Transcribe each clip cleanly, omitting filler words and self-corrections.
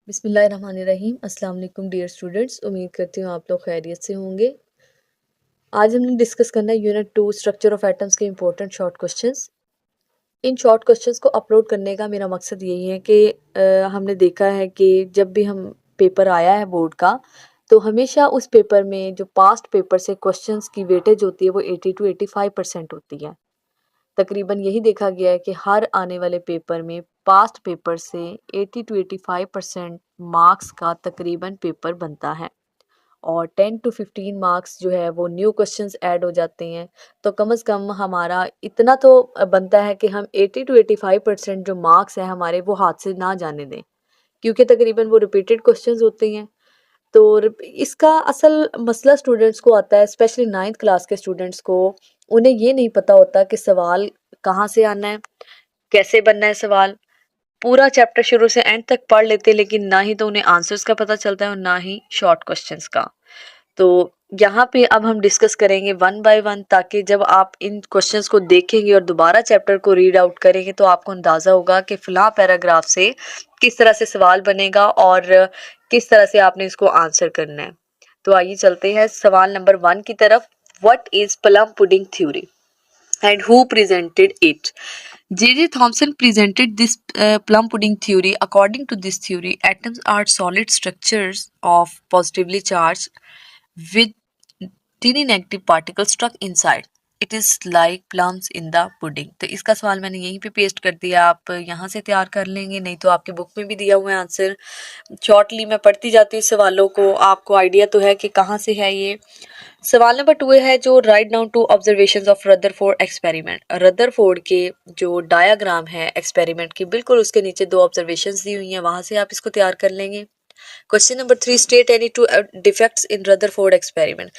बिस्मिल्लाहिर्रहमानिर्रहीम। अस्सलाम वालेकुम डियर स्टूडेंट्स, उम्मीद करती हूँ आप लोग खैरियत से होंगे। आज हमने डिस्कस करना है यूनिट 2 स्ट्रक्चर ऑफ एटम्स के important short questions. In short questions को अपलोड करने का मेरा मकसद यही है कि हमने देखा है कि जब भी हम पेपर आया है बोर्ड का, तो हमेशा उस पेपर में जो पास्ट पेपर से क्वेश्चंस की वेटेज होती है वो 80 to 85% होती है। तकरीबन यही देखा गया है कि हर आने वाले पेपर में पास्ट पेपर से 80 to 85% मार्क्स का तकरीबन पेपर बनता है और 10 to 15 मार्क्स जो है वो न्यू क्वेश्चंस ऐड हो जाते हैं। तो कम से कम हमारा इतना तो बनता है कि हम 80 to 85% जो मार्क्स हैं हमारे वो हाथ से ना जाने दें, क्योंकि तकरीबन वो रिपीटेड क्वेश्चंस होते हैं। तो इसका असल मसला स्टूडेंट्स को आता है, स्पेशली 9th क्लास के स्टूडेंट्स को। उन्हें ये नहीं पता होता कि सवाल कहाँ से आना है, कैसे बनना है सवाल। पूरा चैप्टर शुरू से एंड तक पढ़ लेते हैं, लेकिन ना ही तो उन्हें आंसर्स का पता चलता है और ना ही शॉर्ट क्वेश्चंस का। तो यहाँ पे अब हम डिस्कस करेंगे वन बाय वन, ताकि जब आप इन क्वेश्चंस को देखेंगे और दोबारा चैप्टर को रीड आउट करेंगे तो आपको अंदाज़ा होगा कि फ़लाँ पैराग्राफ से किस तरह से सवाल बनेगा और किस तरह से आपने इसको आंसर करना है। तो आइए चलते हैं सवाल नंबर 1 की तरफ। What is plum pudding theory and who presented it? J.J. Thomson presented this plum pudding theory. According to this theory, atoms are solid structures of positively charged with teeny negative particles stuck inside. It is like plums in the pudding. तो इसका सवाल मैंने यहीं पे paste कर दिया, आप यहाँ से तैयार कर लेंगे, नहीं तो आपके बुक में भी दिया हुआ है आंसर। शॉर्टली मैं पढ़ती जाती हूँ सवालों को, आपको आइडिया तो है कि कहाँ से है ये। सवाल नंबर 2 है जो write down two observations of Rutherford experiment. Rutherford के जो डायग्राम है एक्सपेरिमेंट की, बिल्कुल उसके नीचे 2 ऑब्जर्वेशंस दी हुई हैं, वहां से आप इसको तैयार कर लेंगे। Question number 3, state any 2 defects in Rutherford experiment.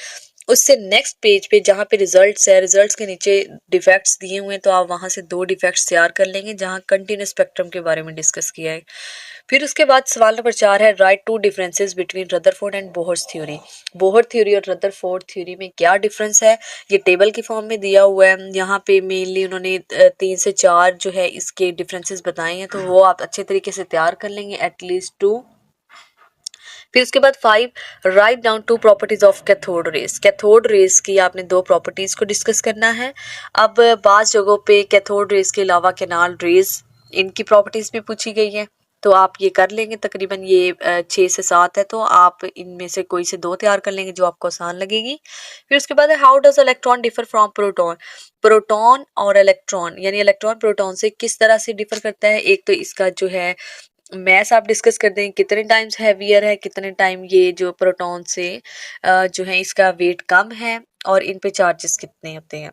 उससे नेक्स्ट पेज पे जहाँ पे रिजल्ट्स है, रिजल्ट्स के नीचे डिफेक्ट्स दिए हुए हैं, तो आप वहाँ से 2 डिफेक्ट्स तैयार कर लेंगे जहाँ कंटिन्यूस स्पेक्ट्रम के बारे में डिस्कस किया है। फिर उसके बाद सवाल नंबर 4 है right 2 differences between Rutherford and Bohr's theory. Bohr theory और रदरफोर्ड थ्योरी में क्या डिफरेंस है, ये टेबल की फॉर्म में दिया हुआ है। यहाँ पे मेनली उन्होंने 3 से 4 जो है इसके डिफरेंसेस बताए हैं, तो वो आप अच्छे तरीके से तैयार कर लेंगे, एटलीस्ट 2। फिर उसके बाद 5, right down 2 properties of cathode rays. Cathode rays की आपने 2 प्रॉपर्टीज को डिस्कस करना है। अब बाज़ जगहों पे कैथोड रेस के अलावा कैनाल रेस, इनकी प्रॉपर्टीज भी पूछी गई है, तो आप ये कर लेंगे। तकरीबन ये 6 से 7 है, तो आप इनमें से कोई से 2 तैयार कर लेंगे जो आपको आसान लगेगी। फिर उसके बाद है how does electron differ from proton. Proton और इलेक्ट्रॉन, यानी इलेक्ट्रॉन प्रोटॉन से किस तरह से डिफर करता है। एक तो इसका जो है मैस आप डिस्कस कर दें, कितने टाइम्स हैवियर है, कितने टाइम ये जो प्रोटॉन से जो है इसका वेट कम है, और इन पे चार्जेस कितने होते हैं।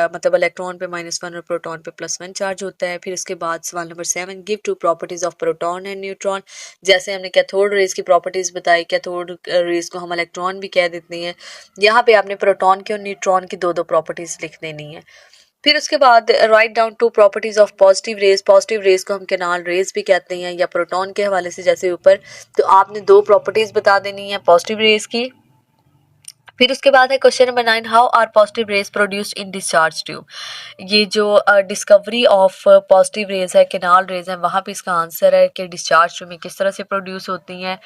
मतलब इलेक्ट्रॉन पे -1 और प्रोटॉन पे +1 चार्ज होता है। फिर इसके बाद सवाल number 7, give 2 properties of proton and neutron. जैसे हमने कैथोड रेस की प्रॉपर्टीज बताई, कैथोड रेस को हम इलेक्ट्रॉन भी कह देते हैं, यहाँ पे आपने प्रोटॉन की और न्यूट्रॉन की 2-2 प्रॉपर्टीज लिख देनी है। फिर उसके बाद write down 2 properties of positive rays. Positive rays को हम कैनाल रेस भी कहते हैं या प्रोटॉन के हवाले से जैसे ऊपर, तो आपने 2 प्रॉपर्टीज बता देनी है पॉजिटिव रेस की। फिर उसके बाद है question number 9, how are positive rays produced in discharge tube. ये जो डिस्कवरी ऑफ पॉजिटिव रेज है, कैनाल रेज है, वहाँ पे इसका आंसर है कि डिस्चार्ज ट्यूब में किस तरह से प्रोड्यूस होती हैं।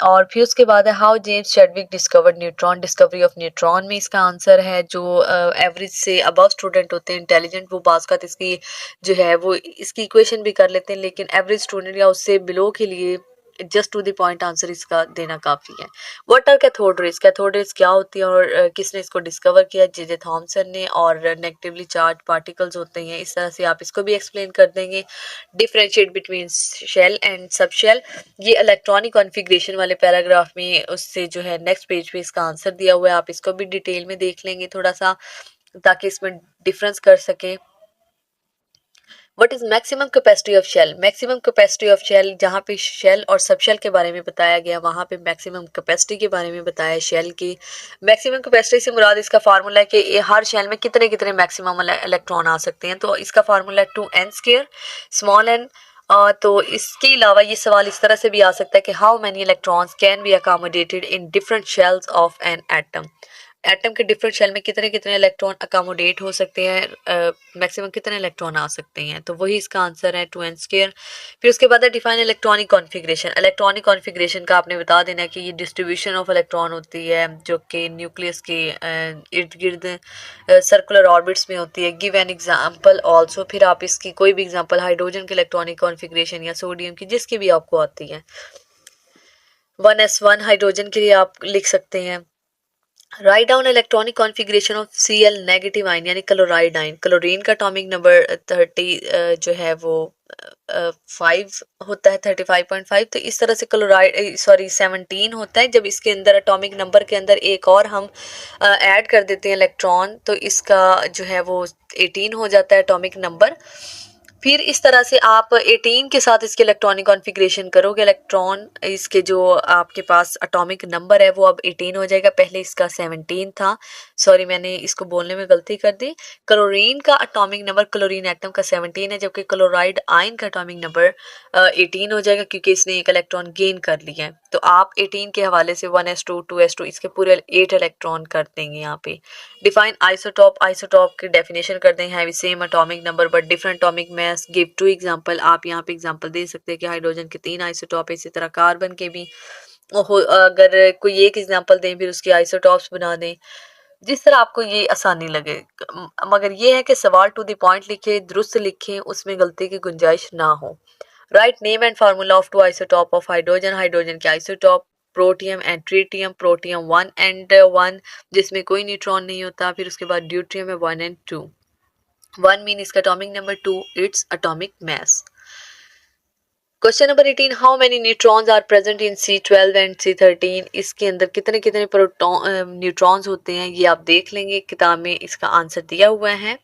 और फिर उसके बाद है how James Chadwick discovered neutron. Discovery of neutron में इसका आंसर है जो एवरेज से अबव स्टूडेंट होते हैं, इंटेलिजेंट, वो बाज़ इसकी जो है वो इसकी इक्वेशन भी कर लेते हैं, लेकिन एवरेज स्टूडेंट या उससे बिलो के लिए just to the point answer इसका देना काफ़ी है। What are cathode rays. Cathode rays क्या होती है और किसने इसको डिस्कवर किया, जे थॉमसन ने, और नेगेटिवली चार्ज पार्टिकल्स होते हैं। इस तरह से आप इसको भी एक्सप्लेन कर देंगे। Differentiate between shell and sub shell, ये इलेक्ट्रॉनिक कॉन्फ़िगरेशन वाले पैराग्राफ में उससे जो है नेक्स्ट पेज पे इसका आंसर दिया हुआ है, आप इसको भी डिटेल में देख लेंगे थोड़ा सा, ताकि इसमें डिफरेंस कर सकें। What is maximum capacity of shell. Maximum capacity of shell, जहाँ पे शेल और सब शेल के बारे में बताया गया, वहाँ पे मैक्सिमम कैपेसिटी के बारे में बताया शेल की। मैक्सिमम कैपेसिटी से मुराद इसका फार्मूला है कि हर शेल में कितने कितने मैक्सिमम इलेक्ट्रॉन आ सकते हैं, तो इसका फार्मूला है 2n², स्मॉल n। तो इसके अलावा ये सवाल इस तरह से भी आ सकता है कि how many electrons can be accommodated in different shells of an atom. Atom के डिफरेंट शेल में कितने कितने इलेक्ट्रॉन अकोमोडेट हो सकते हैं, मैक्सिमम कितने इलेक्ट्रॉन आ सकते हैं, तो वही इसका आंसर है 2n²। फिर उसके बाद है define electronic configuration. Electronic configuration का आपने बता देना है कि ये डिस्ट्रीब्यूशन ऑफ इलेक्ट्रॉन होती है जो कि न्यूक्लियस के इर्द गिर्द सर्कुलर ऑर्बिट्स में होती है। गिव एन एग्जांपल ऑल्सो, फिर आप इसकी कोई भी एग्जांपल हाइड्रोजन के इलेक्ट्रॉनिक कॉन्फ़िगरेशन या सोडियम की जिसकी भी आपको आती है। 1s1 हाइड्रोजन के लिए आप लिख सकते हैं। Write down electronic configuration of Cl negative ion यानी क्लोराइड आयन। क्लोरीन का एटॉमिक नंबर 30 जो है वो 5 होता है, 35.5। तो इस तरह से क्लोराइड 17 होता है। जब इसके अंदर एटॉमिक नंबर के अंदर एक और हम ऐड कर देते हैं इलेक्ट्रॉन, तो इसका जो है वो 18 हो जाता है एटॉमिक नंबर। फिर इस तरह से आप 18 के साथ इसके इलेक्ट्रॉनिक कॉन्फ़िगरेशन करोगे, इलेक्ट्रॉन इसके जो आपके पास एटॉमिक नंबर है वो अब 18 हो जाएगा, पहले इसका 17 था। सॉरी, मैंने इसको बोलने में गलती कर दी। क्लोरीन का एटॉमिक नंबर, क्लोरीन एटम का 17 है, जबकि क्लोराइड आयन का एटॉमिक नंबर 18 हो जाएगा क्योंकि इसने एक इलेक्ट्रॉन गेन कर लिया है। तो आप 18 के हवाले से 1s2 2s2 इसके पूरे 8 इलेक्ट्रॉन कर देंगे यहाँ पे। डिफाइन आइसोटॉप, आइसोटॉप की डेफिनेशन कर देंगे, have same atomic number but different atomic mass. Give 2 example, आप यहाँ पे एग्जांपल दे सकते हैं कि हाइड्रोजन के 3 आइसोटॉप है, इसी तरह कार्बन के भी। अगर कोई एक एग्जांपल दें फिर उसकी आइसोटॉप्स बना दें, जिस तरह आपको ये आसानी लगे। मगर ये है कि सवाल टू द पॉइंट लिखे, दुरुस्त लिखें, उसमें गलती की गुंजाइश ना हो। Write name and formula of 2 isotope of hydrogen. Hydrogen के isotope protium and tritium. Protium 1 and 1 जिसमें कोई न्यूट्रॉन नहीं होता। फिर उसके बाद ड्यूट्रियम है 1 and 2। 1 मीन इसका atomic number, 2 its atomic mass. Question number 18, how many neutrons are present in C12 and C13। इसके अंदर कितने कितने न्यूट्रॉन्स होते हैं ये आप देख लेंगे, किताब में इसका आंसर दिया हुआ है।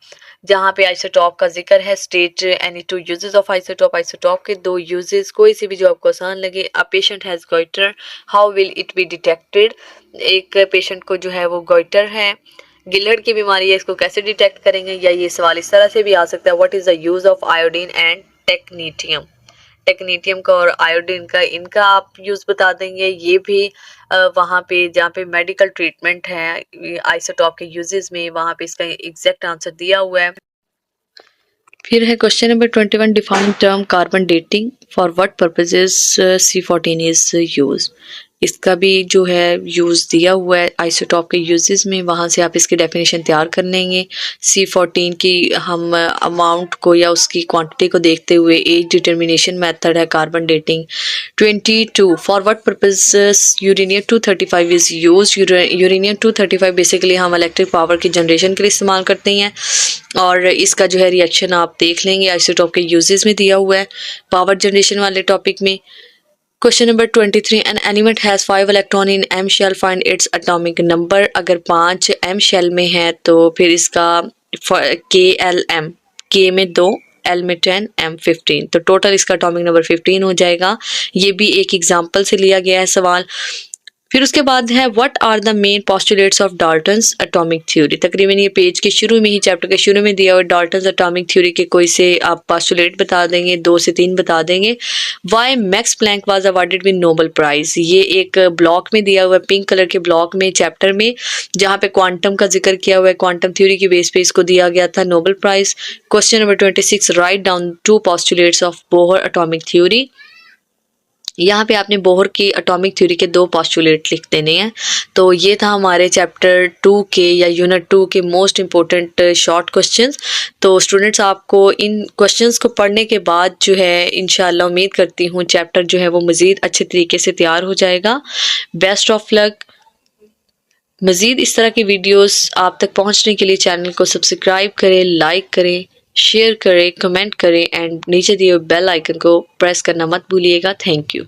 जहाँ पे आइसोटॉप का जिक्र है, state any 2 uses of isotope. Isotope के 2 यूजेस, कोई सी भी जो आपको आसान लगे। A patient has goitre, how will it be detected. एक पेशेंट को जो है वो गॉइटर है, गिलहड़ की बीमारी है, इसको कैसे डिटेक्ट करेंगे। या ये सवाल इस तरह से भी आ सकता है, what is the use of iodine and technetium. Technetium का और आयोडीन का, इनका आप यूज़ बता देंगे। ये भी वहाँ पे जहाँ पे मेडिकल ट्रीटमेंट है आइसोटॉप के यूजेस में, वहाँ पे इसका एग्जैक्ट आंसर दिया हुआ है। फिर है question number 21, define term carbon dating, for what purposes C14 is use. इसका भी जो है यूज़ दिया हुआ है आइसोटॉप के यूजेस में, वहाँ से आप इसकी डेफिनेशन तैयार कर लेंगे। C14 की हम अमाउंट को या उसकी क्वांटिटी को देखते हुए एज डिटर्मिनेशन मेथड है carbon dating. 22, for what purposes uranium 235 is use. Uranium 235 basically हम इलेक्ट्रिक पावर की जनरेशन के लिए इस्तेमाल करते हैं, और इसका जो है रिएक्शन आप देख लेंगे, आइसोटॉप के यूजेस में दिया हुआ है पावर जनरेशन वाले टॉपिक में। Question number 23, an element has 5 electron in M shell, find its atomic number. अगर 5 M शेल में है तो फिर इसका KLM, K में 2, L में 10, M 15, तो टोटल इसका एटॉमिक नंबर 15 हो जाएगा। ये भी एक एग्जाम्पल से लिया गया है सवाल। फिर उसके बाद है what are the main postulates of Dalton's atomic theory. तकरीबन ये पेज के शुरू में ही, चैप्टर के शुरू में दिया हुआ डाल्टन्स एटॉमिक थ्योरी के कोई से आप पोस्टुलेट बता देंगे, 2 से 3 बता देंगे। Why Max Planck was awarded with Nobel prize. ये एक ब्लॉक में दिया हुआ है, पिंक कलर के ब्लॉक में चैप्टर में, जहाँ पे क्वांटम का जिक्र किया हुआ है, क्वांटम थ्योरी की बेस पे इसको दिया गया था Nobel prize. Question number 26, write down 2 postulates of Bohr atomic theory. यहाँ पे आपने बोहर की एटॉमिक थ्योरी के 2 पोस्टुलेट लिख देने हैं। तो ये था हमारे चैप्टर 2 के या यूनिट 2 के मोस्ट इम्पोर्टेंट शॉर्ट क्वेश्चंस। तो स्टूडेंट्स, आपको इन क्वेश्चंस को पढ़ने के बाद जो है इंशाल्लाह उम्मीद करती हूँ चैप्टर जो है वो मज़ीद अच्छे तरीके से तैयार हो जाएगा। Best of luck. मज़ीद इस तरह की वीडियोस आप तक पहुँचने के लिए चैनल को सब्सक्राइब करें, लाइक करें, शेयर करें, कमेंट करें एंड नीचे दिए बेल आइकन को प्रेस करना मत भूलिएगा। Thank you.